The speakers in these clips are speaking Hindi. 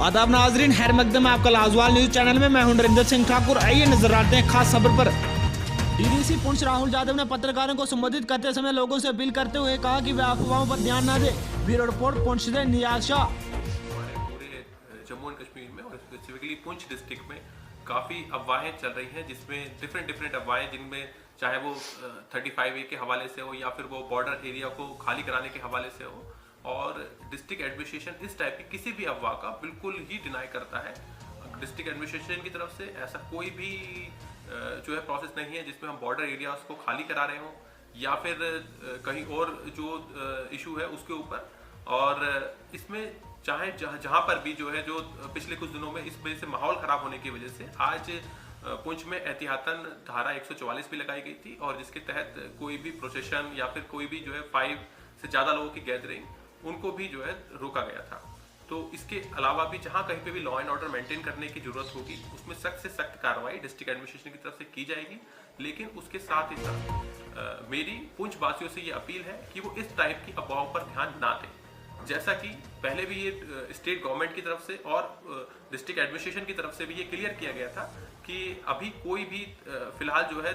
आदाब नाजरीन, खैर मकदम आपका लाजवाल न्यूज चैनल में। मैं हूं नरेंद्र सिंह ठाकुर। आइए नजर आते हैं खास खबर पर। डीडीसी पुंछ राहुल यादव ने पत्रकारों को संबोधित करते समय लोगों से अपील करते हुए कहा कि वे अफवाहों पर ध्यान न दें। ब्यूरो रिपोर्ट पुंछ से नियाज शाह। पूरे जम्मू एंड कश्मीर में और स्पेसिफिकली पुंछ डिस्ट्रिक्ट में काफ़ी अफवाहें चल रही हैं, जिसमें डिफरेंट अफवाहें, जिनमें चाहे वो 35A के हवाले से हो या फिर वो बॉर्डर एरिया को खाली कराने के हवाले से हो। और डिस्ट्रिक्ट एडमिनिस्ट्रेशन इस टाइप की किसी भी अफवाह का बिल्कुल ही डिनाई करता है। डिस्ट्रिक्ट एडमिनिस्ट्रेशन की तरफ से ऐसा कोई भी जो है प्रोसेस नहीं है जिसमें हम बॉर्डर एरियाज को खाली करा रहे हों या फिर कहीं और जो इशू है उसके ऊपर। और इसमें चाहे जहाँ पर भी जो है, जो पिछले कुछ दिनों में इस वजह से माहौल खराब होने की वजह से आज पुंछ में एहतियातन धारा 144 भी लगाई गई थी, और जिसके तहत कोई भी प्रोसेशन या फिर कोई भी जो है 5 से ज़्यादा लोगों की गैदरिंग उनको भी जो है रोका गया था। तो इसके अलावा भी जहां कहीं पे भी लॉ एंड ऑर्डर मेंटेन करने की जरूरत होगी उसमें सख्त से सख्त कार्रवाई डिस्ट्रिक्ट एडमिनिस्ट्रेशन की तरफ से की जाएगी। लेकिन उसके साथ ही साथ मेरी पुंछ वासियों से ये अपील है कि वो इस टाइप की अफवाहों पर ध्यान ना दें। जैसा कि पहले भी ये स्टेट गवर्नमेंट की तरफ से और डिस्ट्रिक्ट एडमिनिस्ट्रेशन की तरफ से भी ये क्लियर किया गया था कि अभी कोई भी फिलहाल जो है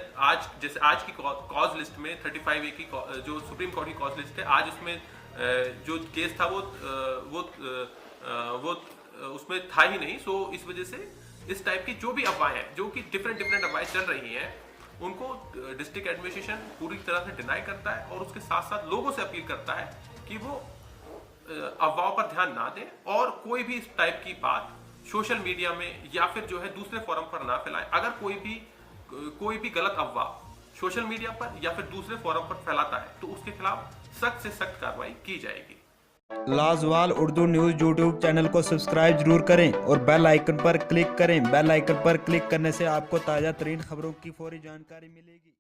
जैसे आज की कॉज लिस्ट में 35A की जो सुप्रीम कोर्ट की कॉज लिस्ट है, आज उसमें जो केस था वो उसमें था ही नहीं। सो इस वजह से इस टाइप की जो भी अफवाहें, जो कि डिफरेंट अफवाहें चल रही हैं, उनको डिस्ट्रिक्ट एडमिनिस्ट्रेशन पूरी तरह से डिनाई करता है और उसके साथ साथ लोगों से अपील करता है कि वो अफवाहों पर ध्यान ना दें और कोई भी इस टाइप की बात सोशल मीडिया में या फिर जो है दूसरे फोरम पर ना फैलाएं। अगर कोई भी गलत अफवाह सोशल मीडिया पर या फिर दूसरे फोरम पर फैलाता है तो उसके खिलाफ सख्त से सख्त कार्रवाई की जाएगी। लाजवाल उर्दू न्यूज यूट्यूब चैनल को सब्सक्राइब जरूर करें और बेल आइकन पर क्लिक करें। बेल आइकन पर क्लिक करने से आपको ताज़ा तरीन खबरों की फौरी जानकारी मिलेगी।